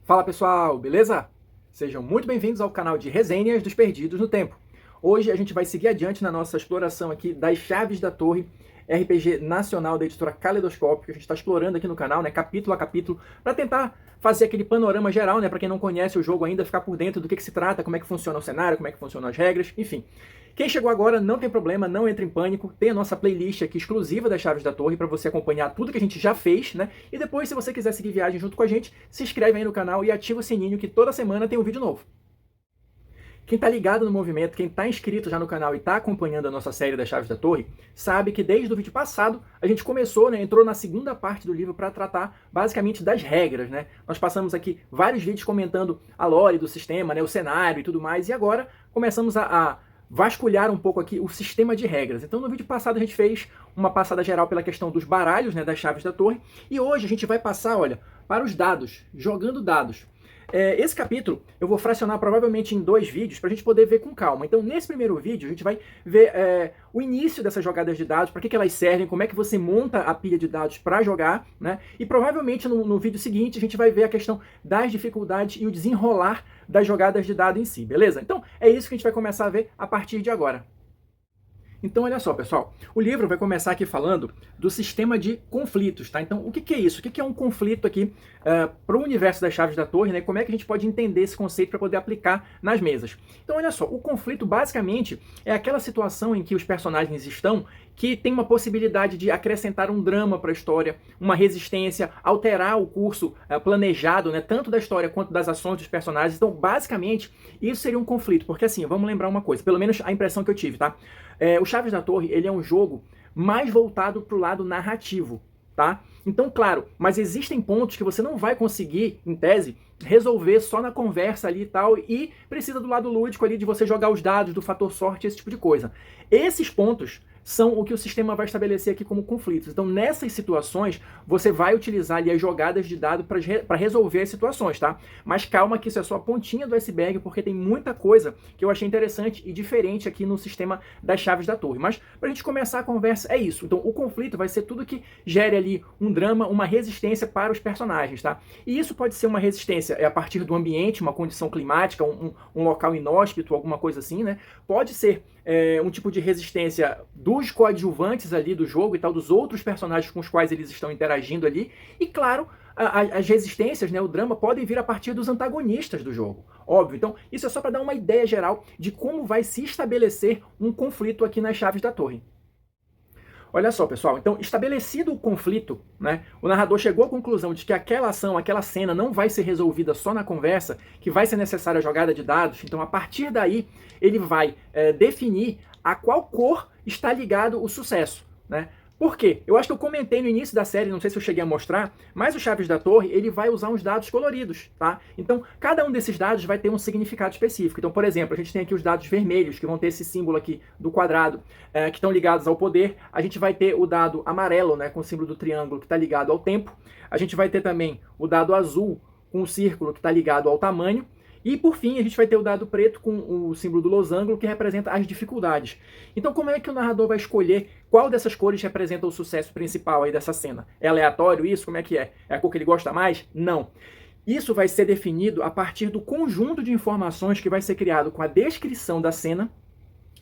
Fala pessoal, beleza? Sejam muito bem-vindos ao canal de resenhas dos Perdidos no Tempo. Hoje a gente vai seguir adiante na nossa exploração aqui das Chaves da Torre, RPG nacional da editora Caleidoscópio, que a gente está explorando aqui no canal, né, capítulo a capítulo, para tentar fazer aquele panorama geral, né, para quem não conhece o jogo ainda, ficar por dentro do que se trata, como é que funciona o cenário, como é que funcionam as regras, enfim. Quem chegou agora não tem problema, não entre em pânico, tem a nossa playlist aqui exclusiva das Chaves da Torre para você acompanhar tudo que a gente já fez, né? E depois, se você quiser seguir viagem junto com a gente, se inscreve aí no canal e ativa o sininho que toda semana tem um vídeo novo. Quem está ligado no movimento, quem está inscrito já no canal e está acompanhando a nossa série das Chaves da Torre, sabe que desde o vídeo passado a gente começou, né, entrou na segunda parte do livro para tratar basicamente das regras, né? Nós passamos aqui vários vídeos comentando a lore do sistema, né, o cenário e tudo mais, e agora começamos a vasculhar um pouco aqui o sistema de regras. Então no vídeo passado a gente fez uma passada geral pela questão dos baralhos, né, das chaves da torre, e hoje a gente vai passar, olha, para os dados, jogando dados. Esse capítulo eu vou fracionar provavelmente em 2 vídeos para a gente poder ver com calma. Então nesse primeiro vídeo a gente vai ver o início dessas jogadas de dados, para que elas servem, como é que você monta a pilha de dados para jogar, né? E provavelmente no vídeo seguinte a gente vai ver a questão das dificuldades e o desenrolar das jogadas de dado em si, beleza? Então é isso que a gente vai começar a ver a partir de agora. Então, olha só, pessoal, o livro vai começar aqui falando do sistema de conflitos, tá? Então, o que é isso? O que é um conflito aqui para o universo das Chaves da Torre, né? Como é que a gente pode entender esse conceito para poder aplicar nas mesas? Então, olha só, o conflito basicamente é aquela situação em que os personagens estão que tem uma possibilidade de acrescentar um drama para a história, uma resistência, alterar o curso planejado, né, tanto da história quanto das ações dos personagens. Então, basicamente, isso seria um conflito, porque assim, vamos lembrar uma coisa, pelo menos a impressão que eu tive, tá? O Chaves da Torre, ele é um jogo mais voltado para o lado narrativo, tá? Então, claro, mas existem pontos que você não vai conseguir, em tese, resolver só na conversa ali e tal, e precisa do lado lúdico ali de você jogar os dados, do fator sorte, esse tipo de coisa. Esses pontos são o que o sistema vai estabelecer aqui como conflitos. Então, nessas situações, você vai utilizar ali as jogadas de dado para resolver as situações, tá? Mas calma que isso é só a pontinha do iceberg, porque tem muita coisa que eu achei interessante e diferente aqui no sistema das Chaves da Torre. Mas, para a gente começar a conversa, é isso. Então, o conflito vai ser tudo que gere ali um drama, uma resistência para os personagens, tá? E isso pode ser uma resistência a partir do ambiente, uma condição climática, um local inóspito, alguma coisa assim, né? Pode ser um tipo de resistência dos coadjuvantes ali do jogo e tal, dos outros personagens com os quais eles estão interagindo ali, e claro, as resistências, né, o drama, podem vir a partir dos antagonistas do jogo, óbvio. Então isso é só para dar uma ideia geral de como vai se estabelecer um conflito aqui nas Chaves da Torre. Olha só, pessoal, então, estabelecido o conflito, né, o narrador chegou à conclusão de que aquela ação, aquela cena não vai ser resolvida só na conversa, que vai ser necessária a jogada de dados. Então, a partir daí, ele vai definir a qual cor está ligado o sucesso, né? Por quê? Eu acho que eu comentei no início da série, não sei se eu cheguei a mostrar, mas o Chaves da Torre, ele vai usar uns dados coloridos, tá? Então, cada um desses dados vai ter um significado específico. Então, por exemplo, a gente tem aqui os dados vermelhos, que vão ter esse símbolo aqui do quadrado, que estão ligados ao poder. A gente vai ter o dado amarelo, né, com o símbolo do triângulo, que está ligado ao tempo. A gente vai ter também o dado azul, com o círculo, que está ligado ao tamanho. E, por fim, a gente vai ter o dado preto com o símbolo do losango, que representa as dificuldades. Então, como é que o narrador vai escolher qual dessas cores representa o sucesso principal aí dessa cena? É aleatório isso? Como é que é? É a cor que ele gosta mais? Não. Isso vai ser definido a partir do conjunto de informações que vai ser criado com a descrição da cena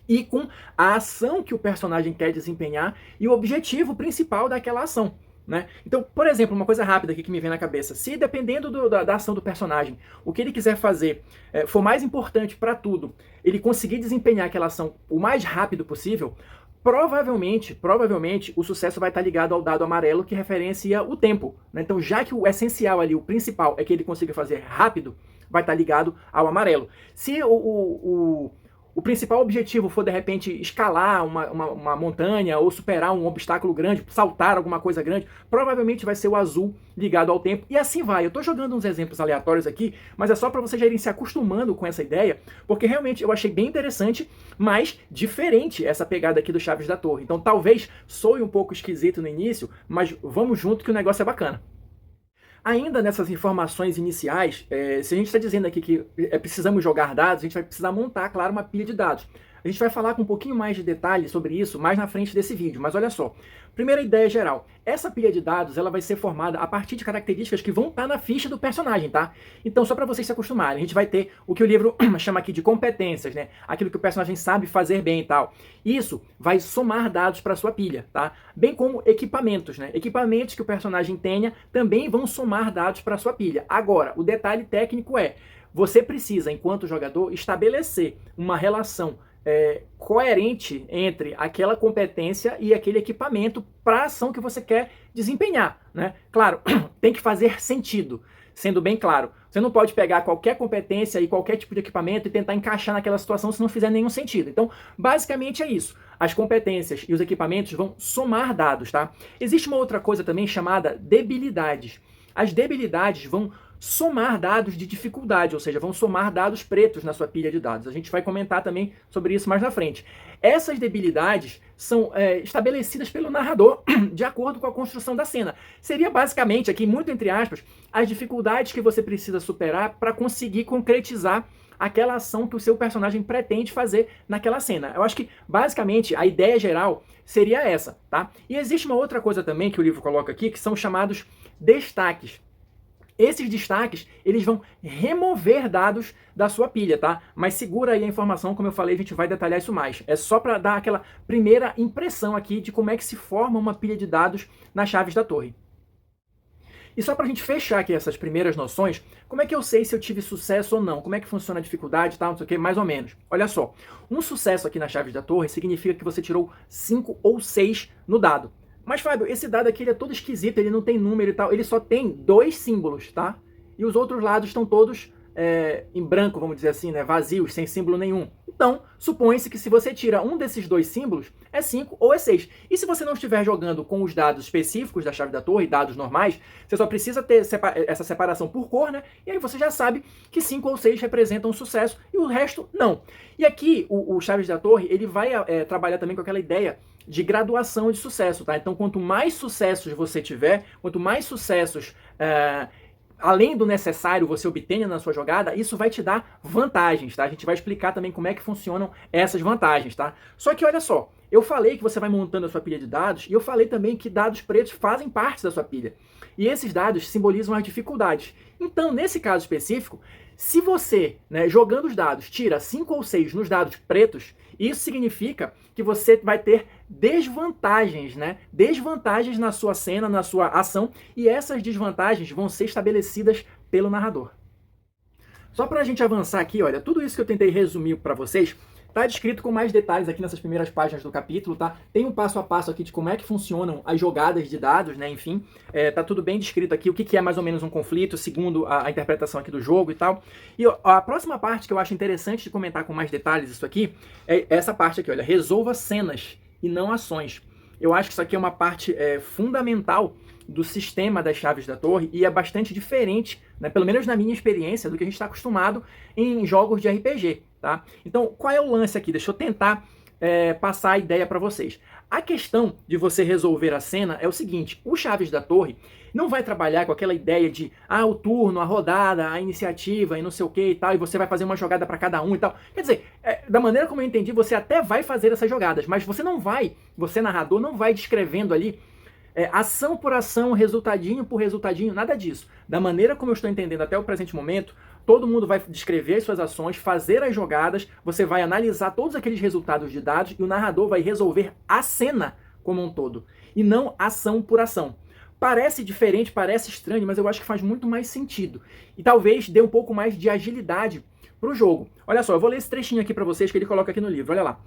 e com a ação que o personagem quer desempenhar e o objetivo principal daquela ação, né? Então, por exemplo, uma coisa rápida aqui que me vem na cabeça: se dependendo da ação do personagem, o que ele quiser fazer for mais importante para tudo, ele conseguir desempenhar aquela ação o mais rápido possível, provavelmente o sucesso vai estar ligado ao dado amarelo, que referencia o tempo, né? Então, já que o essencial ali, o principal, é que ele consiga fazer rápido, vai estar ligado ao amarelo. Se o principal objetivo for, de repente, escalar uma montanha ou superar um obstáculo grande, saltar alguma coisa grande, provavelmente vai ser o azul ligado ao tempo. E assim vai. Eu estou jogando uns exemplos aleatórios aqui, mas é só para vocês já irem se acostumando com essa ideia, porque realmente eu achei bem interessante, mas diferente essa pegada aqui do Chaves da Torre. Então talvez soe um pouco esquisito no início, mas vamos junto que o negócio é bacana. Ainda nessas informações iniciais, se a gente está dizendo aqui que precisamos jogar dados, a gente vai precisar montar, claro, uma pilha de dados. A gente vai falar com um pouquinho mais de detalhe sobre isso mais na frente desse vídeo, mas olha só. Primeira ideia geral, essa pilha de dados ela vai ser formada a partir de características que vão estar na ficha do personagem, tá? Então, só para vocês se acostumarem, a gente vai ter o que o livro chama aqui de competências, né? Aquilo que o personagem sabe fazer bem e tal. Isso vai somar dados para sua pilha, tá? Bem como equipamentos, né? Equipamentos que o personagem tenha também vão somar dados para sua pilha. Agora, o detalhe técnico é, você precisa, enquanto jogador, estabelecer uma relação coerente entre aquela competência e aquele equipamento para a ação que você quer desempenhar, né? Claro, tem que fazer sentido, sendo bem claro. Você não pode pegar qualquer competência e qualquer tipo de equipamento e tentar encaixar naquela situação se não fizer nenhum sentido. Então, basicamente é isso. As competências e os equipamentos vão somar dados, tá? Existe uma outra coisa também chamada debilidades. As debilidades vão somar dados de dificuldade, ou seja, vão somar dados pretos na sua pilha de dados. A gente vai comentar também sobre isso mais na frente. Essas debilidades são estabelecidas pelo narrador de acordo com a construção da cena. Seria basicamente, aqui muito entre aspas, as dificuldades que você precisa superar para conseguir concretizar aquela ação que o seu personagem pretende fazer naquela cena. Eu acho que, basicamente, a ideia geral seria essa, tá? E existe uma outra coisa também que o livro coloca aqui, que são chamados destaques. Esses destaques, eles vão remover dados da sua pilha, tá? Mas segura aí a informação, como eu falei, a gente vai detalhar isso mais. É só para dar aquela primeira impressão aqui de como é que se forma uma pilha de dados nas chaves da torre. E só para a gente fechar aqui essas primeiras noções, como é que eu sei se eu tive sucesso ou não? Como é que funciona a dificuldade e tal, não sei o que, mais ou menos. Olha só, um sucesso aqui nas chaves da torre significa que você tirou 5 ou 6 no dado. Mas, Fábio, esse dado aqui ele é todo esquisito, ele não tem número e tal, ele só tem 2 símbolos, tá? E os outros lados estão todos em branco, vamos dizer assim, né? Vazios, sem símbolo nenhum. Então, supõe-se que se você tira um desses 2 símbolos, é 5 ou é 6. E se você não estiver jogando com os dados específicos da chave da torre, dados normais, você só precisa ter essa separação por cor, né? E aí você já sabe que 5 ou 6 representam um sucesso e o resto não. E aqui, o Chaves da Torre, ele vai trabalhar também com aquela ideia de graduação de sucesso, tá? Então, quanto mais sucessos você tiver, quanto mais sucessos além do necessário você obtenha na sua jogada, isso vai te dar vantagens, tá? A gente vai explicar também como é que funcionam essas vantagens, tá? Só que olha só, eu falei que você vai montando a sua pilha de dados e eu falei também que dados pretos fazem parte da sua pilha. E esses dados simbolizam as dificuldades. Então, nesse caso específico, se você, né, jogando os dados, tira 5 ou 6 nos dados pretos, isso significa que você vai ter desvantagens, né? Desvantagens na sua cena, na sua ação, e essas desvantagens vão ser estabelecidas pelo narrador. Só para a gente avançar aqui, olha, tudo isso que eu tentei resumir para vocês está descrito com mais detalhes aqui nessas primeiras páginas do capítulo, tá? Tem um passo a passo aqui de como é que funcionam as jogadas de dados, né? Enfim, tá tudo bem descrito aqui, o que é mais ou menos um conflito, segundo a interpretação aqui do jogo e tal. E ó, a próxima parte que eu acho interessante de comentar com mais detalhes isso aqui, é essa parte aqui, olha, resolva cenas e não ações. Eu acho que isso aqui é uma parte fundamental do sistema das chaves da torre e é bastante diferente, né, pelo menos na minha experiência, do que a gente está acostumado em jogos de RPG, tá? Então, qual é o lance aqui? Deixa eu tentar passar a ideia para vocês. A questão de você resolver a cena é o seguinte, o Chaves da Torre não vai trabalhar com aquela ideia de o turno, a rodada, a iniciativa e não sei o que e tal, e você vai fazer uma jogada para cada um e tal. Quer dizer, da maneira como eu entendi, você até vai fazer essas jogadas, mas você não vai, você narrador, não vai descrevendo ali ação por ação, resultadinho por resultadinho, nada disso. Da maneira como eu estou entendendo até o presente momento, todo mundo vai descrever as suas ações, fazer as jogadas, você vai analisar todos aqueles resultados de dados e o narrador vai resolver a cena como um todo, e não ação por ação. Parece diferente, parece estranho, mas eu acho que faz muito mais sentido. E talvez dê um pouco mais de agilidade para o jogo. Olha só, eu vou ler esse trechinho aqui para vocês que ele coloca aqui no livro, olha lá.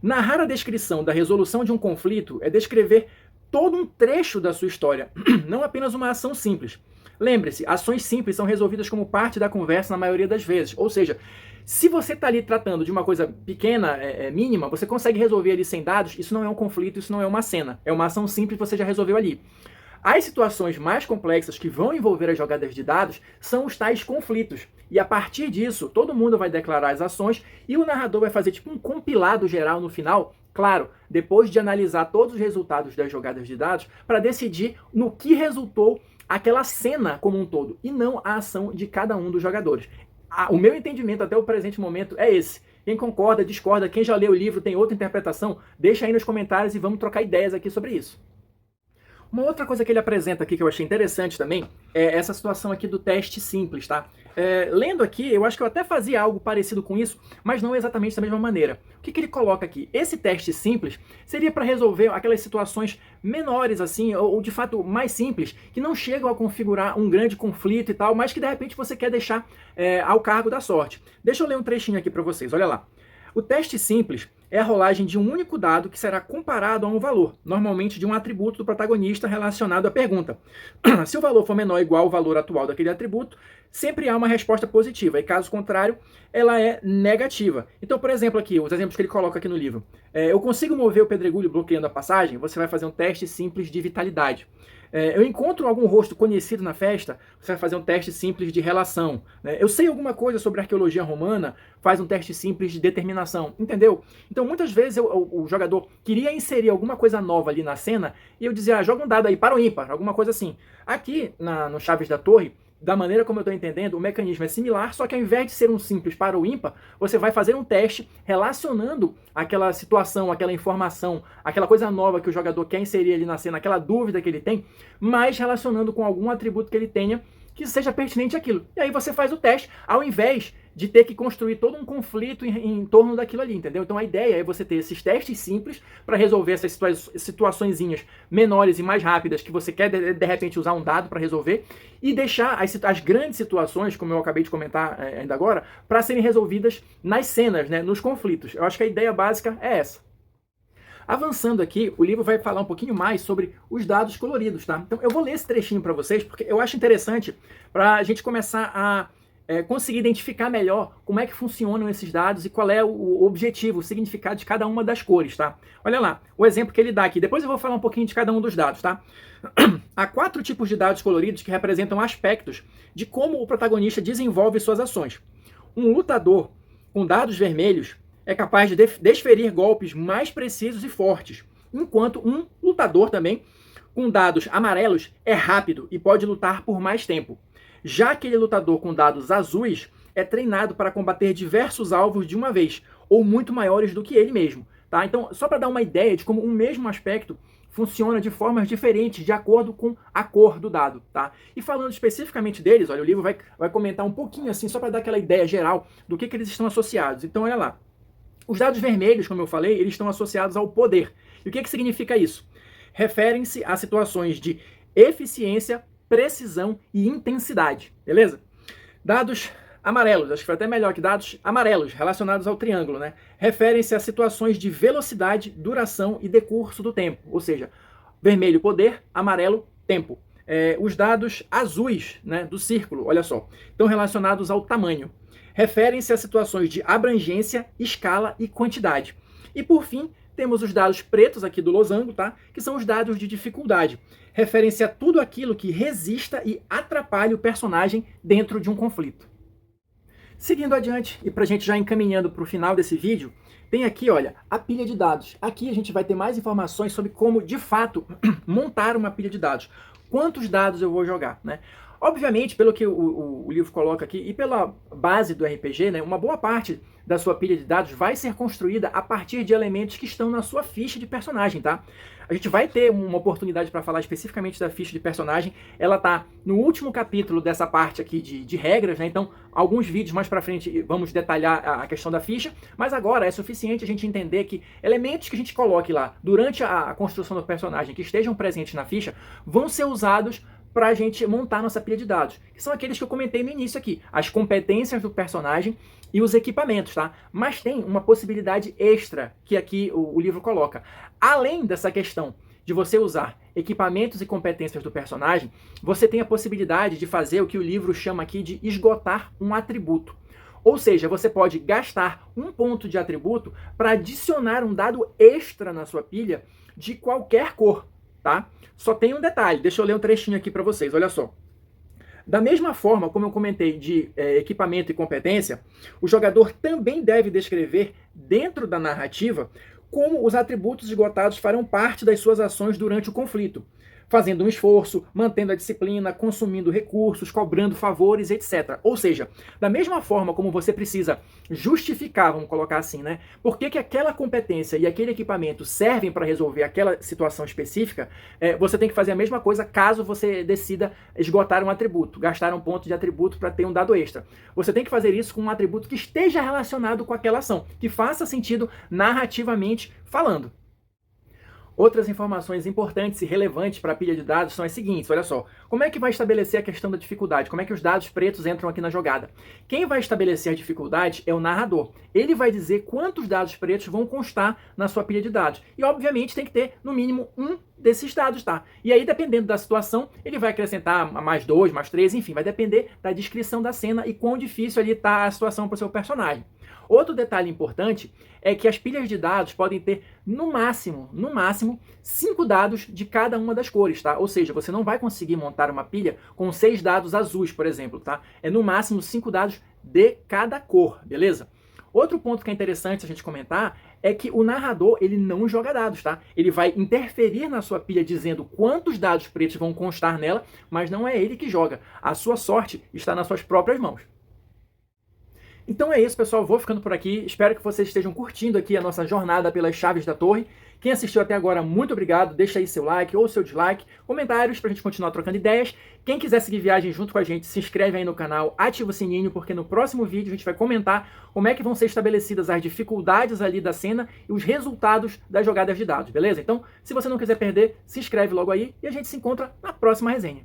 Narrar a descrição da resolução de um conflito é descrever todo um trecho da sua história, não apenas uma ação simples. Lembre-se, ações simples são resolvidas como parte da conversa na maioria das vezes. Ou seja, se você está ali tratando de uma coisa pequena, mínima, você consegue resolver ali sem dados, isso não é um conflito, isso não é uma cena. É uma ação simples que você já resolveu ali. As situações mais complexas que vão envolver as jogadas de dados são os tais conflitos. E a partir disso, todo mundo vai declarar as ações e o narrador vai fazer tipo um compilado geral no final, claro, depois de analisar todos os resultados das jogadas de dados, para decidir no que resultou aquela cena como um todo, e não a ação de cada um dos jogadores. O meu entendimento até o presente momento é esse. Quem concorda, discorda, quem já leu o livro tem outra interpretação, deixa aí nos comentários e vamos trocar ideias aqui sobre isso. Uma outra coisa que ele apresenta aqui que eu achei interessante também é essa situação aqui do teste simples, tá? Lendo aqui, eu acho que eu até fazia algo parecido com isso, mas não exatamente da mesma maneira. O que ele coloca aqui? Esse teste simples seria para resolver aquelas situações menores, assim, ou de fato mais simples, que não chegam a configurar um grande conflito e tal, mas que de repente você quer deixar ao cargo da sorte. Deixa eu ler um trechinho aqui para vocês, olha lá. O teste simples é a rolagem de um único dado que será comparado a um valor, normalmente de um atributo do protagonista relacionado à pergunta. Se o valor for menor ou igual ao valor atual daquele atributo, sempre há uma resposta positiva, e caso contrário, ela é negativa. Então, por exemplo, aqui, os exemplos que ele coloca aqui no livro. Eu consigo mover o pedregulho bloqueando a passagem? Você vai fazer um teste simples de vitalidade. Eu encontro algum rosto conhecido na festa, você vai fazer um teste simples de relação. Eu sei alguma coisa sobre arqueologia romana, faz um teste simples de determinação, entendeu? Então muitas vezes o jogador queria inserir alguma coisa nova ali na cena, e eu dizia, joga um dado aí para o ímpar, alguma coisa assim. Aqui, no Chaves da Torre, da maneira como eu estou entendendo, o mecanismo é similar, só que ao invés de ser um simples para o ímpar, você vai fazer um teste relacionando aquela situação, aquela informação, aquela coisa nova que o jogador quer inserir ali na cena, aquela dúvida que ele tem, mas relacionando com algum atributo que ele tenha que seja pertinente àquilo. E aí você faz o teste, ao invés de ter que construir todo um conflito em torno daquilo ali, entendeu? Então a ideia é você ter esses testes simples para resolver essas situaçõezinhas menores e mais rápidas que você quer de repente usar um dado para resolver, e deixar as grandes situações, como eu acabei de comentar ainda agora, para serem resolvidas nas cenas, né, nos conflitos. Eu acho que a ideia básica é essa. Avançando aqui, o livro vai falar um pouquinho mais sobre os dados coloridos, tá? Então eu vou ler esse trechinho para vocês, porque eu acho interessante para a gente começar a conseguir identificar melhor como é que funcionam esses dados e qual é o objetivo, o significado de cada uma das cores, tá? Olha lá, o exemplo que ele dá aqui. Depois eu vou falar um pouquinho de cada um dos dados, tá? Há 4 tipos de dados coloridos que representam aspectos de como o protagonista desenvolve suas ações. Um lutador com dados vermelhos é capaz de desferir golpes mais precisos e fortes, enquanto um lutador também, com dados amarelos, é rápido e pode lutar por mais tempo. Já aquele lutador com dados azuis é treinado para combater diversos alvos de uma vez, ou muito maiores do que ele mesmo. Tá? Então, só para dar uma ideia de como um mesmo aspecto funciona de formas diferentes de acordo com a cor do dado. Tá? E falando especificamente deles, olha, o livro vai comentar um pouquinho assim, só para dar aquela ideia geral do que eles estão associados. Então, olha lá. Os dados vermelhos, como eu falei, eles estão associados ao poder. E o que significa isso? Referem-se a situações de eficiência, precisão e intensidade, beleza? Dados amarelos, acho que foi até melhor que dados amarelos, relacionados ao triângulo, né? Referem-se a situações de velocidade, duração e decurso do tempo. Ou seja, vermelho, poder, amarelo, tempo. Os dados azuis, né, do círculo, olha só, estão relacionados ao tamanho. Referem-se a situações de abrangência, escala e quantidade. E por fim, temos os dados pretos aqui do losango, tá? Que são os dados de dificuldade. Referem-se a tudo aquilo que resista e atrapalhe o personagem dentro de um conflito. Seguindo adiante, e para a gente já encaminhando para o final desse vídeo, tem aqui, olha, a pilha de dados. Aqui a gente vai ter mais informações sobre como, de fato, montar uma pilha de dados. Quantos dados eu vou jogar, né? Obviamente, pelo que o livro coloca aqui e pela base do RPG, né, uma boa parte da sua pilha de dados vai ser construída a partir de elementos que estão na sua ficha de personagem, tá? A gente vai ter uma oportunidade para falar especificamente da ficha de personagem. Ela tá no último capítulo dessa parte aqui de regras, né? Então, alguns vídeos mais para frente vamos detalhar a questão da ficha, mas agora é suficiente a gente entender que elementos que a gente coloque lá durante a construção do personagem, que estejam presentes na ficha, vão ser usados para a gente montar nossa pilha de dados, que são aqueles que eu comentei no início aqui, as competências do personagem e os equipamentos, tá? Mas tem uma possibilidade extra que aqui o livro coloca. Além dessa questão de você usar equipamentos e competências do personagem, você tem a possibilidade de fazer o que o livro chama aqui de esgotar um atributo. Ou seja, você pode gastar um ponto de atributo para adicionar um dado extra na sua pilha de qualquer cor, tá? Só tem um detalhe, deixa eu ler um trechinho aqui para vocês, olha só. Da mesma forma, como eu comentei de equipamento e competência, o jogador também deve descrever dentro da narrativa como os atributos esgotados farão parte das suas ações durante o conflito. fazendo um esforço, mantendo a disciplina, consumindo recursos, cobrando favores, etc. Ou seja, da mesma forma como você precisa justificar, vamos colocar assim, né? Por que aquela competência e aquele equipamento servem para resolver aquela situação específica, você tem que fazer a mesma coisa caso você decida esgotar um atributo, gastar um ponto de atributo para ter um dado extra. Você tem que fazer isso com um atributo que esteja relacionado com aquela ação, que faça sentido narrativamente falando. Outras informações importantes e relevantes para a pilha de dados são as seguintes, olha só. Como é que vai estabelecer a questão da dificuldade? Como é que os dados pretos entram aqui na jogada? Quem vai estabelecer a dificuldade é o narrador. Ele vai dizer quantos dados pretos vão constar na sua pilha de dados. E, obviamente, tem que ter, no mínimo, um desses dados, tá? E aí, dependendo da situação, ele vai acrescentar mais 2, mais 3, enfim, vai depender da descrição da cena e quão difícil ali está a situação para o seu personagem. Outro detalhe importante é que as pilhas de dados podem ter, no máximo, 5 dados de cada uma das cores, tá? Ou seja, você não vai conseguir montar uma pilha com 6 dados azuis, por exemplo, tá? É no máximo 5 dados de cada cor, beleza? Outro ponto que é interessante a gente comentar é que o narrador, ele não joga dados, tá? Ele vai interferir na sua pilha dizendo quantos dados pretos vão constar nela, mas não é ele que joga. A sua sorte está nas suas próprias mãos. Então é isso, pessoal. Vou ficando por aqui. Espero que vocês estejam curtindo aqui a nossa jornada pelas chaves da torre. Quem assistiu até agora, muito obrigado. Deixa aí seu like ou seu dislike, comentários pra gente continuar trocando ideias. Quem quiser seguir viagem junto com a gente, se inscreve aí no canal, ativa o sininho, porque no próximo vídeo a gente vai comentar como é que vão ser estabelecidas as dificuldades ali da cena e os resultados das jogadas de dados, beleza? Então, se você não quiser perder, se inscreve logo aí e a gente se encontra na próxima resenha.